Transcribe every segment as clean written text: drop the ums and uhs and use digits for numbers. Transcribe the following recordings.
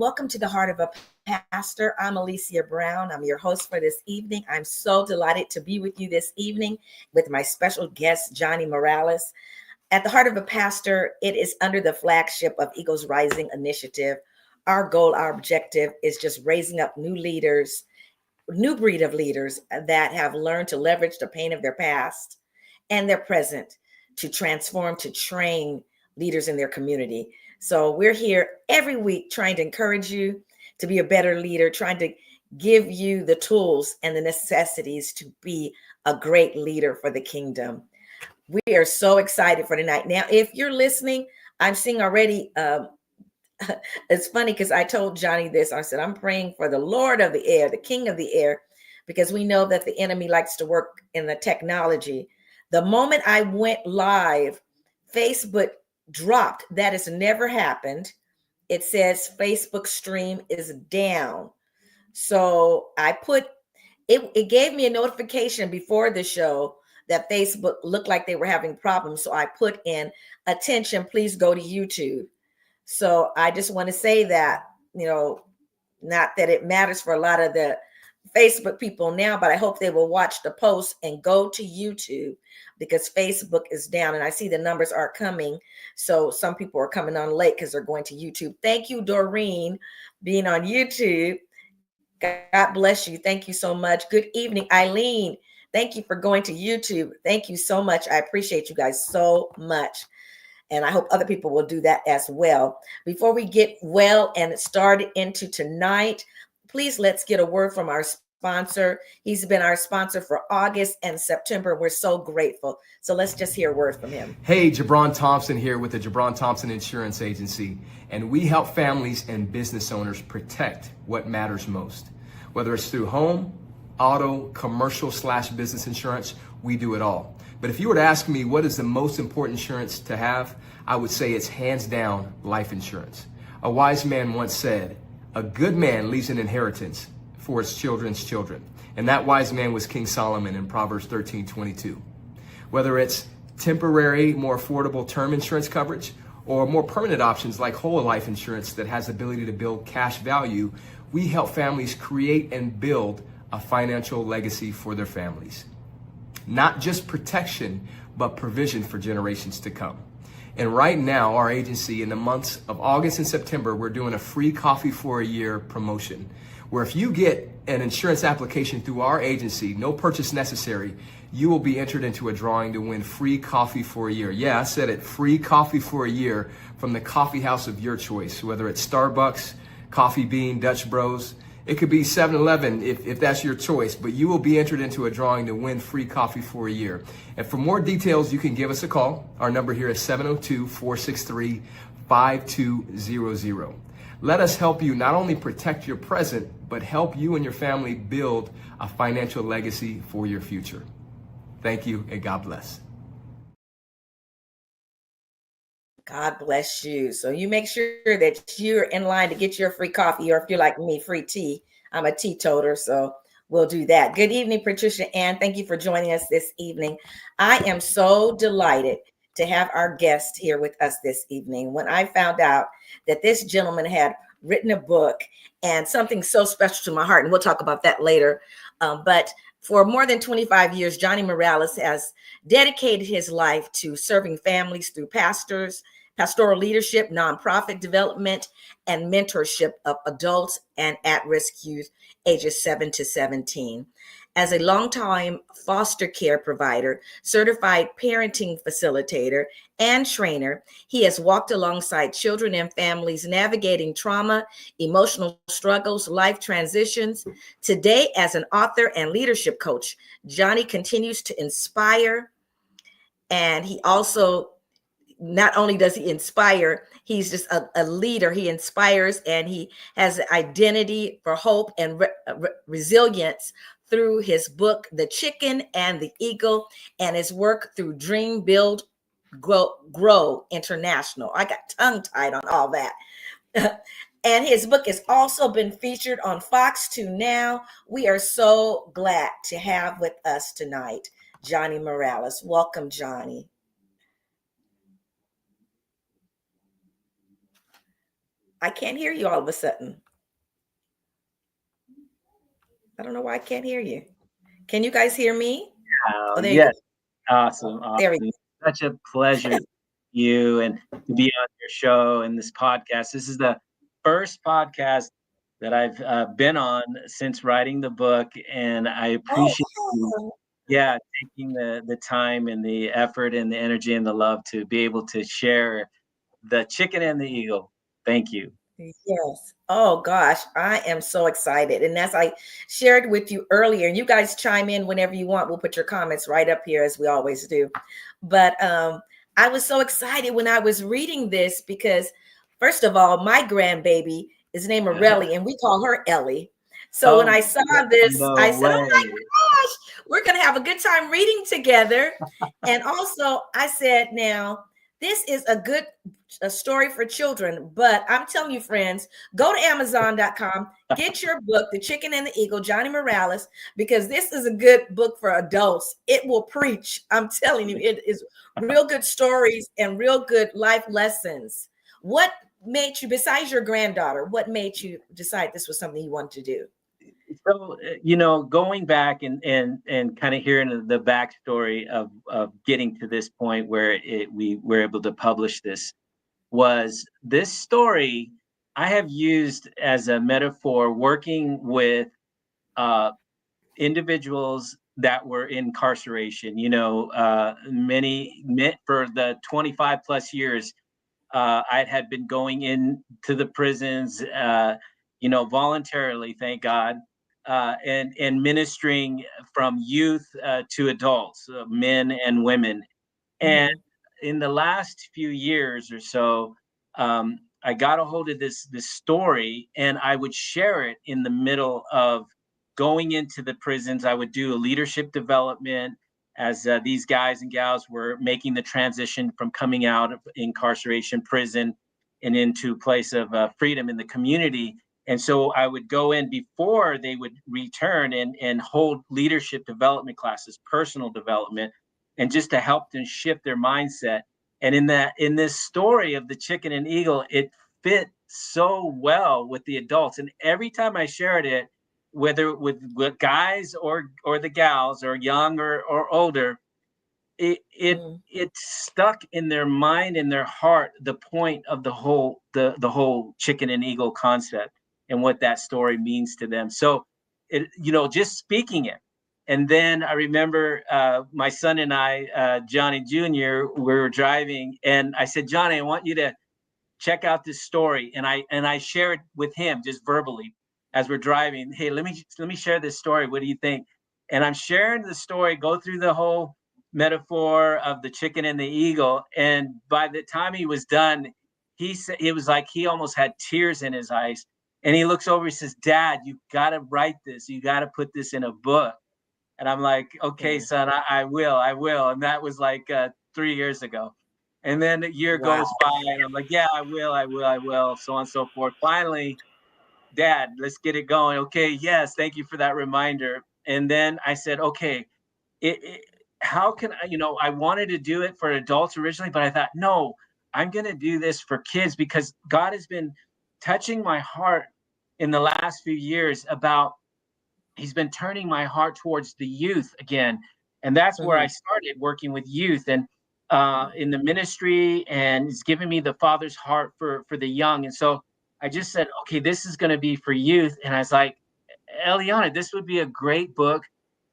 welcome to the Heart of a Pastor. I'm Alesia Brown. I'm your host for this evening. I'm so delighted to be with you this evening with my special guest, Johnny Morales. At the Heart of a Pastor, it is under the flagship of Eagles Rising Initiative. Our goal, our objective is just raising up new leaders, new breed of leaders that have learned to leverage the pain of their past and their present to transform, to train leaders in their community. So we're here every week trying to encourage you to be a better leader, trying to give you the tools and the necessities to be a great leader for the kingdom. We are so excited for tonight. Now, if you're listening, I'm seeing already, it's funny because I told Johnny this. I said, I'm praying for the Lord of the air, the King of the air, because we know that the enemy likes to work in the technology. The moment I went live, Facebook dropped. That has never happened. It says Facebook stream is down. So I put it gave me a notification before the show that Facebook looked like they were having problems. So I put in, attention, please go to YouTube. So I just want to say that, not that it matters for a lot of the Facebook people now, but I hope they will watch the post and go to YouTube because Facebook is down and I see the numbers are coming. So some people are coming on late because they're going to YouTube. Thank you, Doreen, being on YouTube. God bless you. Thank you so much. Good evening, Eileen. Thank you for going to YouTube. Thank you so much. I appreciate you guys so much. And I hope other people will do that as well. Before we get well and started into tonight, please let's get a word from our sponsor. He's been our sponsor for August and September. We're so grateful. So let's just hear a word from him. Hey, Jabron Thompson here with the Jabron Thompson Insurance Agency. And we help families and business owners protect what matters most. Whether it's through home, auto, commercial/business insurance, we do it all. But if you were to ask me what is the most important insurance to have, I would say it's hands down life insurance. A wise man once said, a good man leaves an inheritance for his children's children. And that wise man was King Solomon in Proverbs 13:22. Whether it's temporary, more affordable term insurance coverage or more permanent options like whole life insurance that has the ability to build cash value, we help families create and build a financial legacy for their families. Not just protection, but provision for generations to come. And right now, our agency, in the months of August and September, we're doing a free coffee for a year promotion, where if you get an insurance application through our agency, no purchase necessary, you will be entered into a drawing to win free coffee for a year. Yeah, I said it, free coffee for a year from the coffee house of your choice, whether it's Starbucks, Coffee Bean, Dutch Bros. It could be 7-Eleven if that's your choice, but you will be entered into a drawing to win free coffee for a year. And for more details, you can give us a call. Our number here is 702-463-5200. Let us help you not only protect your present, but help you and your family build a financial legacy for your future. Thank you and God bless. God bless you. So you make sure that you're in line to get your free coffee, or if you're like me, free tea. I'm a teetotaler, so we'll do that. Good evening, Patricia Ann. Thank you for joining us this evening. I am so delighted to have our guest here with us this evening. When I found out that this gentleman had written a book and something so special to my heart, and we'll talk about that later, but for more than 25 years, Johnny Morales has dedicated his life to serving families through pastoral leadership, nonprofit development, and mentorship of adults and at-risk youth ages 7 to 17. As a longtime foster care provider, certified parenting facilitator, and trainer, he has walked alongside children and families navigating trauma, emotional struggles, life transitions. Today, as an author and leadership coach, Johnny continues to inspire, and he also, not only does he inspire, he's just a leader. He inspires, and he has an identity for hope and resilience through his book, The Chicken and the Eagle, and his work through Dream, Build, Grow International. I got tongue-tied on all that. And his book has also been featured on Fox 2 Now. We are so glad to have with us tonight Johnny Morales. Welcome, Johnny. I can't hear you all of a sudden. I don't know why I can't hear you. Can you guys hear me? Oh, there you go. Yes. Awesome. There we Awesome. Such a pleasure to you and to be on your show and this podcast. This is the first podcast that I've been on since writing the book, and I go. appreciate you, Oh, yeah, taking the time and the effort and the energy and the love to be able to share the chicken and the eagle. Thank you. yes. Oh gosh, I am so excited. And as I shared with you earlier, and you guys chime in whenever you want. We'll put your comments right up here as we always do. But I was so excited when I was reading this because first of all, my grandbaby is named Morelli and we call her Ellie. So when Oh, I saw this, I no said, "Oh my way. gosh, we're going to have a good time reading together." And also, I said, "Now, this is a story for children, but I'm telling you, friends, go to Amazon.com, get your book, The Chicken and the Eagle, Johnny Morales, because this is a good book for adults. It will preach. I'm telling you, it is real good stories and real good life lessons. What made you, besides your granddaughter, what made you decide this was something you wanted to do?" So, going back and kind of hearing the backstory of getting to this point where we were able to publish this was this story I have used as a metaphor working with uh, individuals that were in incarceration. For the 25 plus years I had been going into the prisons, voluntarily, thank God, and ministering from youth to adults, men and women. And Mhm. in the last few years or so, I got a hold of this story, and I would share it in the middle of going into the prisons. I would do a leadership development as these guys and gals were making the transition from coming out of incarceration, prison, and into a place of freedom in the community. And so I would go in before they would return and hold leadership development classes, personal development, and just to help them shift their mindset. And in this story of the chicken and eagle, it fit so well with the adults. And every time I shared it, whether with guys or the gals, or young or older, it it Mhm. it stuck in their mind and their heart the point of the whole chicken and eagle concept and what that story means to them. So just speaking it. And then I remember my son and I, Johnny Jr., we were driving, and I said, Johnny, I want you to check out this story. And I shared with him just verbally as we're driving. Hey, let me share this story. What do you think? And I'm sharing the story, go through the whole metaphor of the chicken and the eagle. And by the time he was done, he said it was like he almost had tears in his eyes. And he looks over, he says, Dad, you gotta write this. You gotta put this in a book. And I'm like, okay, Mhm. son, I will. And that was like 3 years ago. And then a year Wow. goes by, and I'm like, yeah, I will, so on and so forth. Finally, Dad, let's get it going. Okay, yes, thank you for that reminder. And then I said, okay, it how can I wanted to do it for adults originally, but I thought, no, I'm going to do this for kids because God has been touching my heart in the last few years about he's been turning my heart towards the youth again. And that's where I Mhm. started working with youth and in the ministry, and it's given me the father's heart for the young. And so I just said, okay, this is going to be for youth. And I was like, Eliana, this would be a great book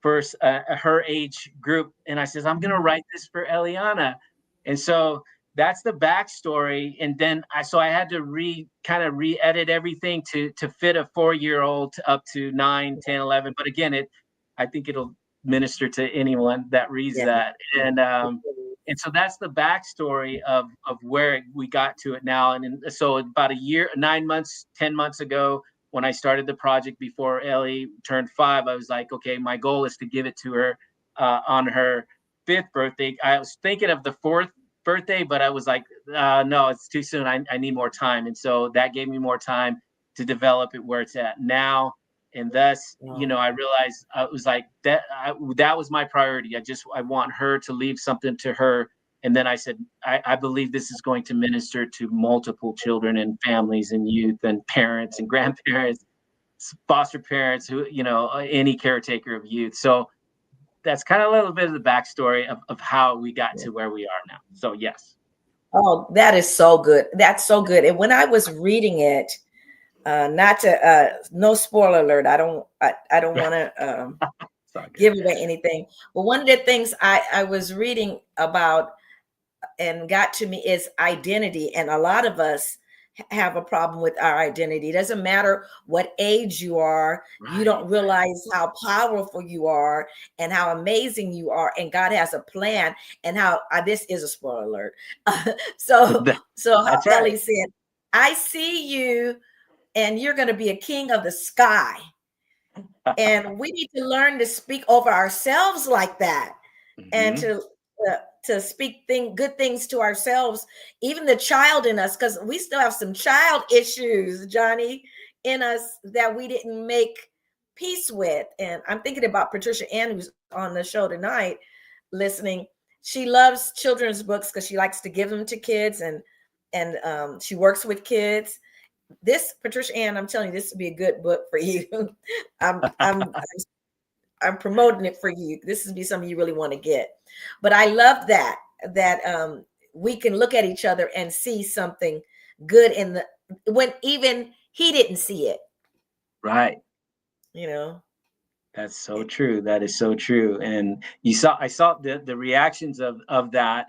for her age group. And I says, I'm going to write this for Eliana. And so that's the backstory. And then I had to re-edit everything to fit a 4-year-old up to 9, 10, 11. But again, I think it'll minister to anyone that reads Yeah. that. And so that's the backstory of where we got to it now. So about a year, 9 months, 10 months ago, when I started the project before Ellie turned 5, I was like, okay, my goal is to give it to her on her 5th birthday. I was thinking of the 4th birthday, but I was like, no, it's too soon. I need more time. And so that gave me more time to develop it where it's at now. And thus, Wow. I realized it was like that. That was my priority. I want her to leave something to her And then I said, I believe this is going to minister to multiple children and families and youth and parents and grandparents, foster parents, who, any caretaker of youth. So that's kind of a little bit of the backstory of how we got to where we are now. So yes. Oh, that is so good. That's so good. And when I was reading it, not to no spoiler alert. I don't want to give away anything. But one of the things I was reading about and got to me is identity. And a lot of us have a problem with our identity. It doesn't matter what age you are. Right. You don't realize how powerful you are and how amazing you are. And God has a plan, and how this is a spoiler alert. So how Ellie said, I see you and you're going to be a king of the sky. And we need to learn to speak over ourselves like that. Mm-hmm. And to speak good things to ourselves, even the child in us, because we still have some child issues, Johnny, in us that we didn't make peace with. And I'm thinking about Patricia Ann, who's on the show tonight, listening. She loves children's books because she likes to give them to kids, and she works with kids. This, Patricia Ann, I'm telling you, this would be a good book for you. I'm promoting it for you. This would be something you really want to get. But I love that we can look at each other and see something good when even he didn't see it. Right. That's so true. That is so true. And I saw the reactions of that,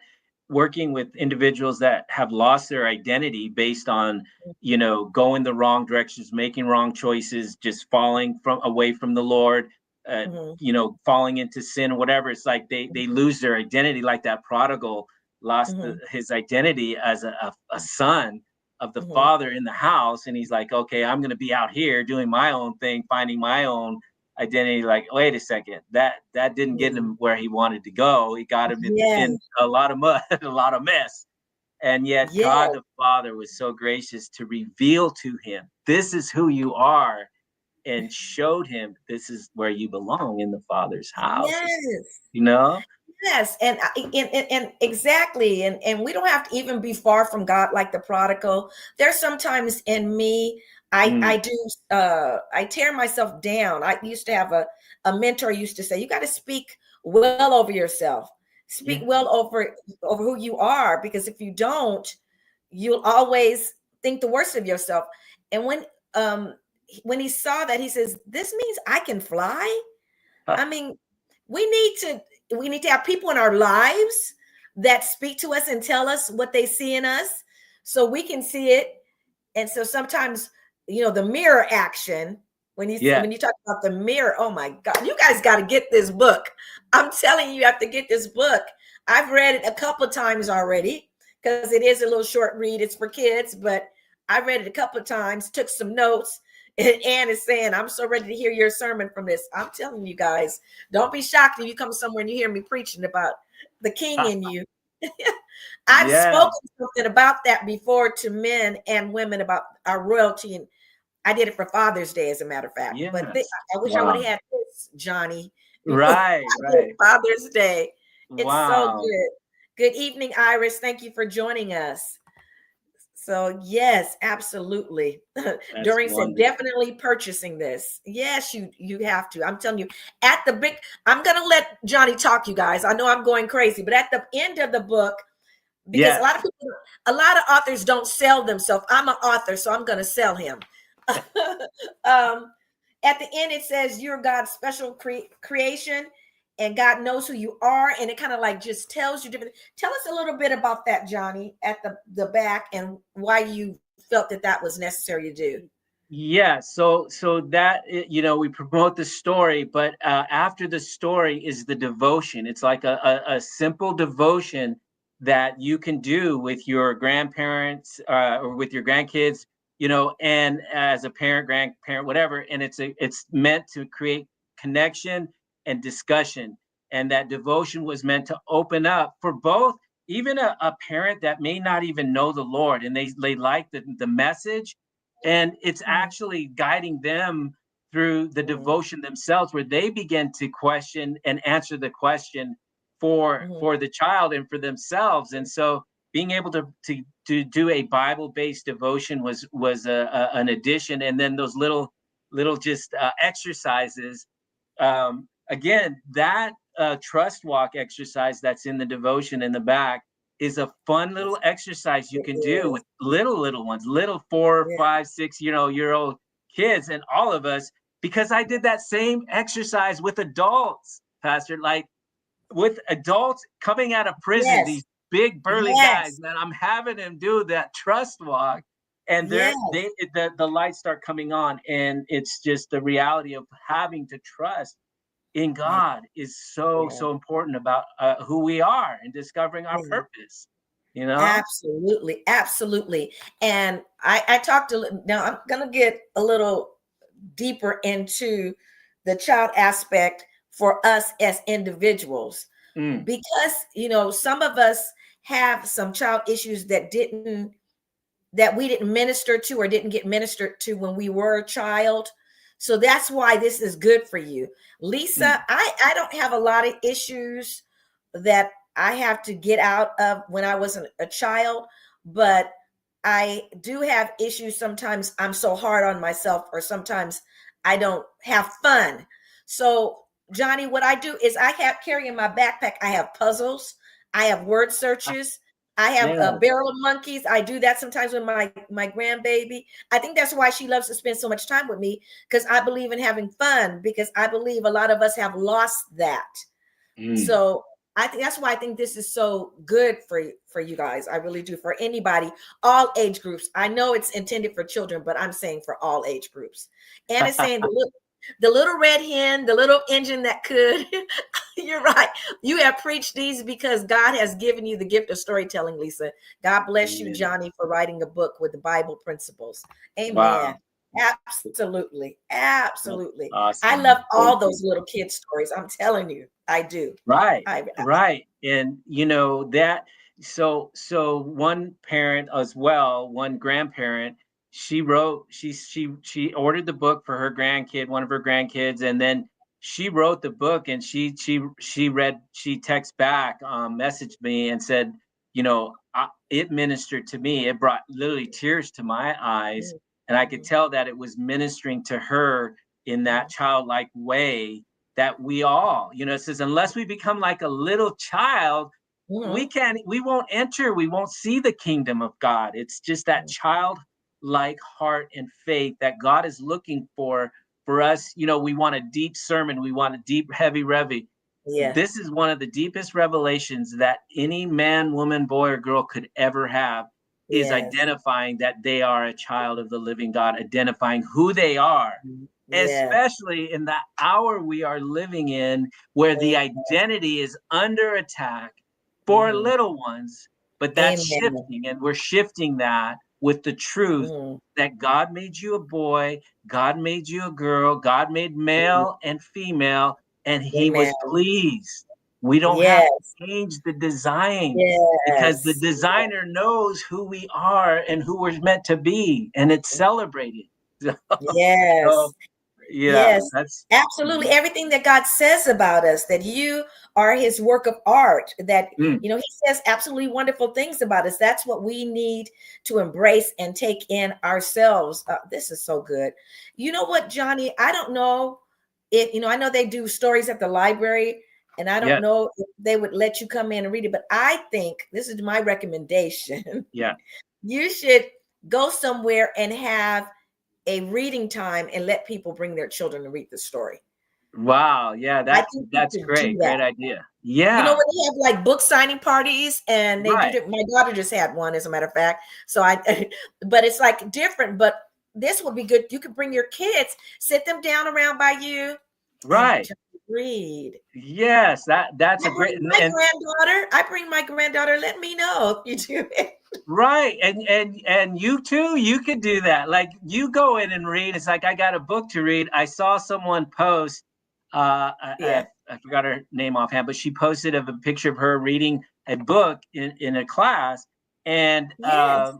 working with individuals that have lost their identity based on, going the wrong directions, making wrong choices, just falling away from the Lord, falling into sin, whatever. It's like they lose their identity, like that prodigal lost his identity as a son of the father in the house. And he's like, okay, I'm going to be out here doing my own thing, finding my own identity. Like, wait a second, that didn't get him where he wanted to go. He got him in a lot of mud, a lot of mess. And yet God the Father was so gracious to reveal to him, this is who you are, and showed him this is where you belong, in the Father's house. Yes, and exactly, and we don't have to even be far from God like the prodigal. There's sometimes in me, I tear myself down. I used to have a mentor used to say, you got to speak well over yourself. Speak well over who you are, because if you don't, you'll always think the worst of yourself. And when he saw that, he says, this means I can fly. I mean, we need to have people in our lives that speak to us and tell us what they see in us so we can see it. And so sometimes, the mirror action, when you talk about the mirror, oh my God, you guys got to get this book. I'm telling you, you have to get this book. I've read it a couple of times already because it is a little short read. It's for kids, but I read it a couple of times, took some notes. And Ann is saying, I'm so ready to hear your sermon from this. I'm telling you guys, don't be shocked if you come somewhere and you hear me preaching about the king in you. I've spoken something about that before to men and women about our royalty. And I did it for Father's Day, as a matter of fact. Yes. But I wish I would have had this, Johnny. Right. Father's Day. It's so good. Good evening, Iris. Thank you for joining us. So yes, absolutely. Doreen said, definitely purchasing this. Yes, you have to. I'm telling you, I'm going to let Johnny talk, you guys. I know I'm going crazy, but at the end of the book, because a lot of authors don't sell themselves. I'm an author, so I'm going to sell him. At the end, it says you're God's special creation, and God knows who you are. And it kind of like just tells you different. Tell us a little bit about that, Johnny, at the back, and why you felt that was necessary to do. Yeah. So that, we promote the story, but after the story is the devotion. It's like a simple devotion that you can do with your grandparents or with your grandkids, and as a parent, grandparent, whatever. And it's meant to create connection and discussion. And that devotion was meant to open up for both, even a parent that may not even know the Lord, and they like the message, and it's actually guiding them through the devotion themselves, where they begin to question and answer the question for the child and for themselves. And so being able to do a Bible-based devotion was an addition. And then those little just exercises. Again, that trust walk exercise that's in the devotion in the back is a fun little exercise you can do with little ones, little 4, 5, 6 year old kids, and all of us, because I did that same exercise with adults, Pastor, like with adults coming out of prison, these big burly guys, and I'm having them do that trust walk, and the lights start coming on, and it's just the reality of having to trust in God is so important about who we are and discovering our purpose. Absolutely, absolutely. And I talked now. I'm gonna get a little deeper into the child aspect for us as individuals, because some of us have some child issues that we didn't minister to or didn't get ministered to when we were a child. So that's why this is good for you. Lisa, I don't have a lot of issues that I have to get out of when I wasn't a child, but I do have issues. Sometimes I'm so hard on myself, or sometimes I don't have fun. So Johnny, what I do is carry in my backpack, I have puzzles, I have word searches, I have a barrel of monkeys. I do that sometimes with my grandbaby. I think that's why she loves to spend so much time with me, because I believe in having fun, because I believe a lot of us have lost that. So I think that's why I think this is so good for you guys. I really do. For anybody, all age groups. I know it's intended for children, but I'm saying for all age groups. And it's saying the little red hen, the little engine that could. You're right. You have preached these because God has given you the gift of storytelling, Lisa. God bless you, Johnny, for writing a book with the Bible principles. Amen. Wow. Absolutely. Absolutely. Awesome. I love all those little kid stories. I'm telling you, I do. Right. Right. And that, so one parent as well, one grandparent, she ordered the book for her grandkid, one of her grandkids, and then she wrote the book, and she texted back, messaged me and said, it ministered to me. It brought literally tears to my eyes. And I could tell that it was ministering to her in that childlike way that we all, it says, unless we become like a little child, we won't see the kingdom of God. It's just that childlike heart and faith that God is looking for us. We want a deep sermon. We want a deep, heavy revy. Yeah. This is one of the deepest revelations that any man, woman, boy, or girl could ever have, is identifying that they are a child of the living God, identifying who they are, especially in the hour we are living in, where the identity is under attack for little ones, but that's shifting, and we're shifting that with the truth that God made you a boy, God made you a girl, God made male and female, and he was pleased. We don't have to change the design, because the designer knows who we are and who we're meant to be, and it's celebrated. That's absolutely everything that God says about us, that you are his work of art, that he says absolutely wonderful things about us. That's what we need to embrace and take in ourselves. This is so good. You know what, Johnny, I don't know if I know they do stories at the library, and I don't know if they would let you come in and read it, but I think this is my recommendation. You should go somewhere and have a reading time and let people bring their children to read the story. Wow. Yeah, that's great. Great idea. Yeah. When they have like book signing parties, and they do. My daughter just had one, as a matter of fact. So but it's like different. But this would be good. You could bring your kids, sit them down around by you, right? Read. Yes, that's a great. I bring my granddaughter. Let me know if you do it. Right. And you too, you could do that. Like, you go in and read. It's like, I got a book to read. I saw someone post, I forgot her name offhand, but she posted a picture of her reading a book in a class. And I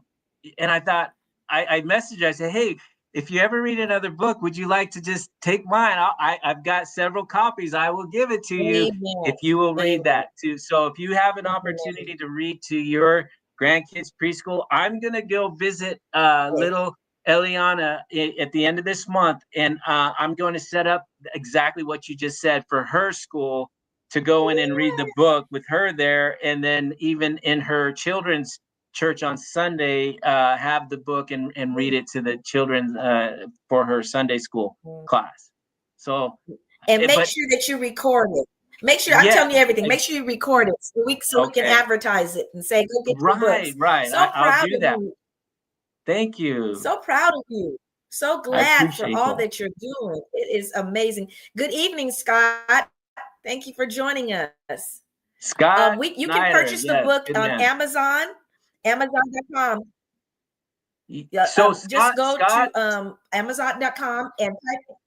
thought, I messaged her, I said, hey, if you ever read another book, would you like to just take mine? I've got several copies. I will give it to you Amen. if you will read Amen. that too. So if you have an Amen. opportunity to read to your grandkids preschool, I'm gonna go visit Yes. little Eliana at the end of this month, and I'm going to set up exactly what you just said for her school to go in and read the book with her there, and then even in her children's church on Sunday, have the book and read it to the children for her Sunday school class. So, And make but sure that you record it. Make sure I'm yeah, telling you everything. Make sure you record it so we can okay, advertise it and say, go get your right, books. right. So I'll proud do of that. you. Thank you. So proud of you. So I glad for appreciate all that. that you're doing. It is amazing. Good evening, Scott. Thank you for joining us. Scott You can Snyder, purchase the yes, book good on man. Amazon, Amazon.com. So Just go Scott, to Amazon.com and type.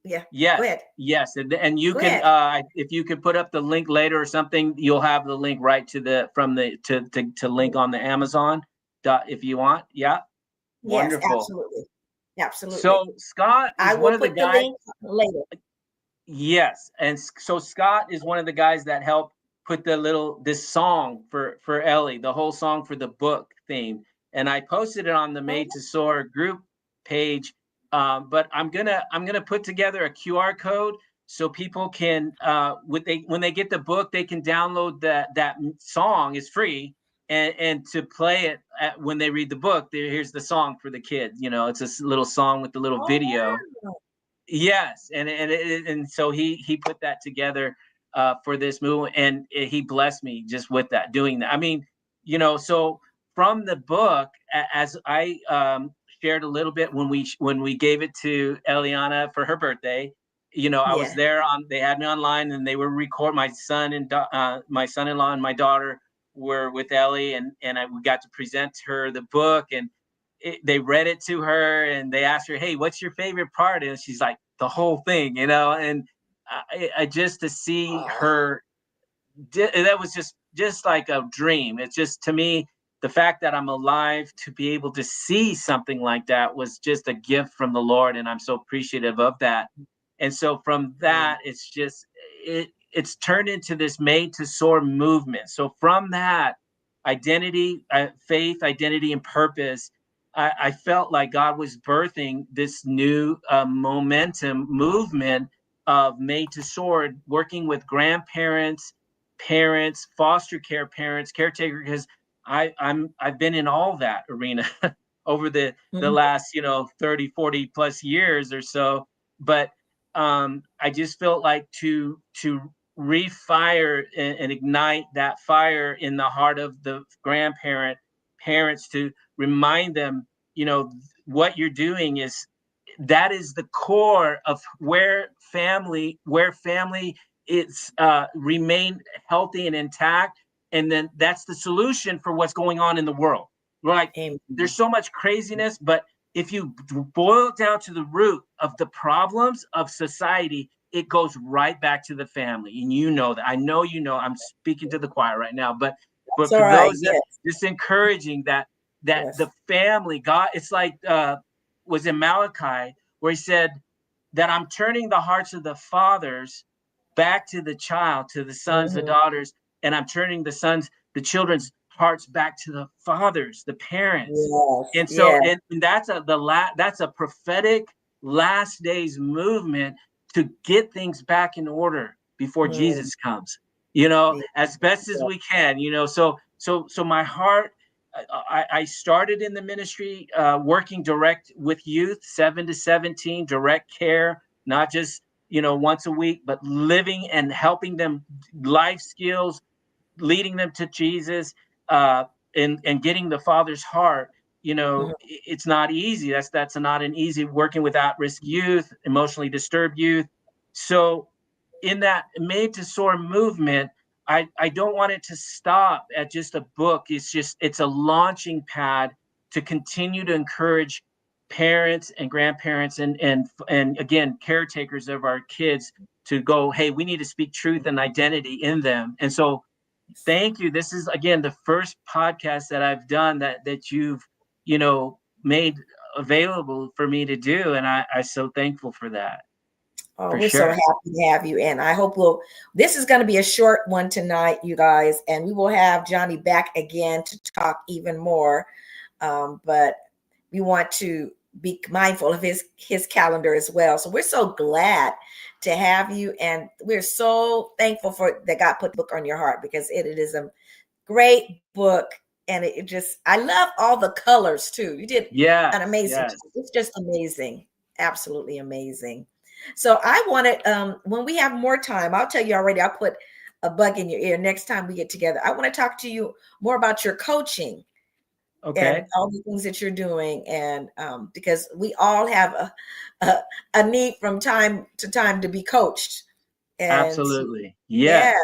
Yeah, go yes, ahead. yes, and you Go can ahead. if you could put up the link later or something, you'll have the link right to the from the to link on the Amazon dot if you want. Yeah, Yes, wonderful. absolutely. Absolutely. So Scott I is one will of the put the guys. link later. Yes, and so Scott is one of the guys that helped put this song for Ellie, the whole song for the book theme, and I posted it on the Oh, Made to Soar group page. But I'm gonna put together a QR code so people can when they get the book, they can download that song. Is free, and to play it when they read the book. Here's the song for the kids. It's a little song with the little oh, video. wow. Yes, and so he put that together for this movie, and he blessed me just with that, doing that. I mean, so from the book, as I shared a little bit when we gave it to Eliana for her birthday, I was Yeah. there on. They had me online, and they were record. My son and my son-in-law and my daughter were with Ellie, and we got to present her the book, and they read it to her and they asked her, "Hey, what's your favorite part?" And she's like, "The whole thing," And I just to see Oh, her, that was just like a dream. It's just to me, the fact that I'm alive to be able to see something like that was just a gift from the Lord, and I'm so appreciative of that. And so from yeah. that, it's turned into this Made to Soar movement. So from that identity, faith, identity, and purpose, I felt like God was birthing this new momentum movement of Made to Soar, working with grandparents, parents, foster care parents, caretaker, because I've been in all that arena over the Mhm. last 30, 40 plus years or so. But I just felt like to refire and ignite that fire in the heart of the parents, to remind them, what you're doing that is the core of where family it's remain healthy and intact, and then that's the solution for what's going on in the world. We're like, there's Amen. so much craziness, but if you boil it down to the root of the problems of society, it goes right back to the family. And that. I know I'm speaking to the choir right now, but That's all for right. those that Yes. just encouraging that the Yes. family, God, it's like was in Malachi, where he said that I'm turning the hearts of the fathers back to the child, to the sons, the Mhm. daughters, and I'm turning the children's hearts back to the fathers, the parents. Yes. And so, Yes. and that's a prophetic last days movement to get things back in order before Mm. Jesus comes. Yeah. As best as we can. So my heart. I started in the ministry working direct with youth, 7 to 17, direct care, not just once a week, but living and helping them life skills, leading them to Jesus, uh, and getting the Father's heart. Mhm. It's not easy. That's not an easy working with at-risk youth, emotionally disturbed youth. So in that Made to Soar movement, I don't want it to stop at just a book. It's a launching pad to continue to encourage parents and grandparents and again caretakers of our kids to go, hey, we need to speak truth and identity in them. And so thank you. This is again the first podcast that I've done that you've made available for me to do, and I'm so thankful for that. Oh, For we're so sure. happy to have you. And I hope this is going to be a short one tonight, you guys, and we will have Johnny back again to talk even more. But we want to be mindful of his calendar as well. So we're so glad to have you. And we're so thankful for that God put the book on your heart, because it is a great book. And I love all the colors too. You did an amazing job. It's just amazing. Absolutely amazing. So I wanted, when we have more time, I'll tell you already, I'll put a bug in your ear next time we get together. I want to talk to you more about your coaching. Okay. And all the things that you're doing. And because we all have a need from time to time to be coached. And Absolutely. Yes.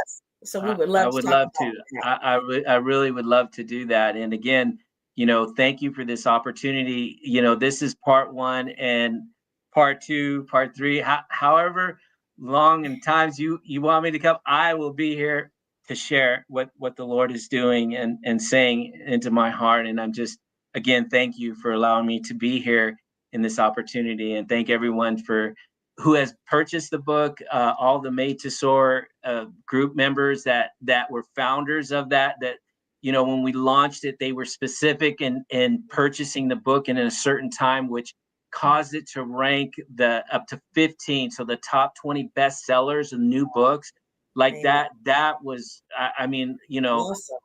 So we would love I to would talk love about to. that. I really would love to do that. And again, thank you for this opportunity. This is part one, and part two, part three, however long and times you want me to come, I will be here to share what the Lord is doing and saying into my heart. And I'm just, again, thank you for allowing me to be here in this opportunity, and thank everyone who has purchased the book, all the Made to Soar group members that were founders of that when we launched it, they were specific in purchasing the book and in a certain time, which caused it to rank up to 15, so the top 20 bestsellers of new books. Like Amen. that was, I mean, Awesome.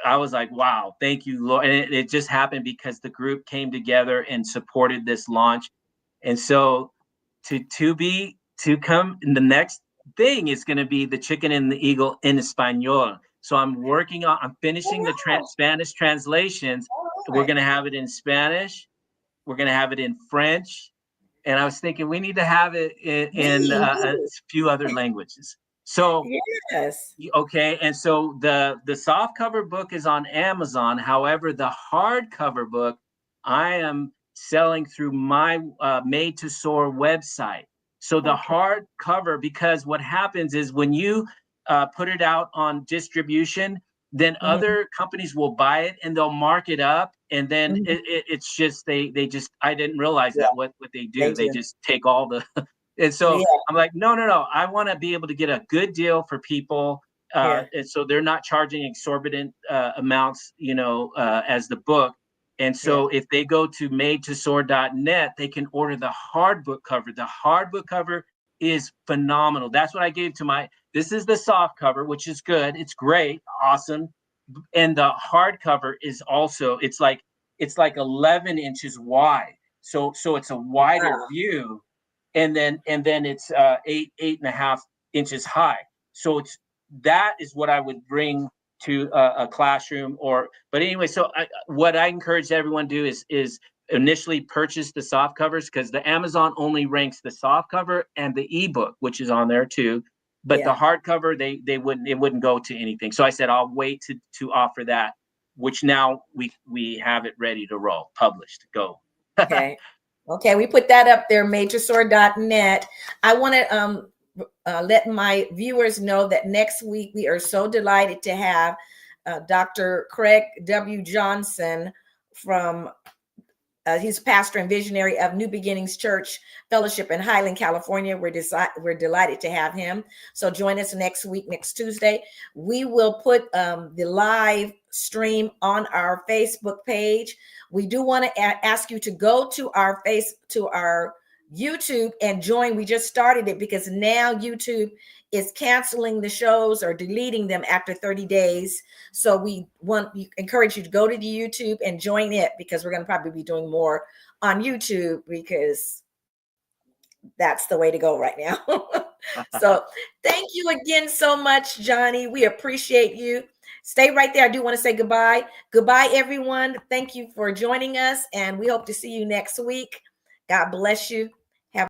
I was like, wow, thank you, Lord. And it just happened because the group came together and supported this launch. And so to come, and the next thing is going to be the Chicken and the Eagle in Espanol. So I'm finishing the Spanish translations. We're going to have it in Spanish. We're going to have it in French. And I was thinking we need to have it in a few other languages. So, yes. Okay. And so the soft cover book is on Amazon. However, the hardcover book, I am selling through my Made to Soar website. So the hardcover, because what happens is when you put it out on distribution, then other companies will buy it and they'll mark it up, and then it's just they just, I didn't realize that what they do, they just take all the and so I'm like, no, I want to be able to get a good deal for people, and so they're not charging exorbitant amounts, as the book. And so if they go to madetosoar.net, they can order the hardbook cover. The hardbook cover is phenomenal. That's what I gave to this is the soft cover, which is good. It's great, awesome. And the hardcover is also, it's like 11 inches wide. So it's a wider view. And then it's 8.5 inches high. So that is what I would bring to a classroom. But anyway, so what I encourage everyone to do is initially purchase the soft covers, because the Amazon only ranks the soft cover and the ebook, which is on there too. But the hardcover, it wouldn't go to anything. So I said I'll wait to offer that, which now we have it ready to roll, published, go. Okay, we put that up there, madetosoar.net. I want to let my viewers know that next week we are so delighted to have Dr. Craig W. Johnson from he's pastor and visionary of New Beginnings Church Fellowship in Highland, California. We're delighted to have him. So join us next week, next Tuesday. We will put the live stream on our Facebook page. We do want to ask you to go to our YouTube and join. We just started it because now YouTube is canceling the shows or deleting them after 30 days. So we encourage you to go to the YouTube and join it, because we're going to probably be doing more on YouTube, because that's the way to go right now. So thank you again so much, Johnny. We appreciate you. Stay right there. I do want to say goodbye. Goodbye, everyone. Thank you for joining us, and we hope to see you next week. God bless you.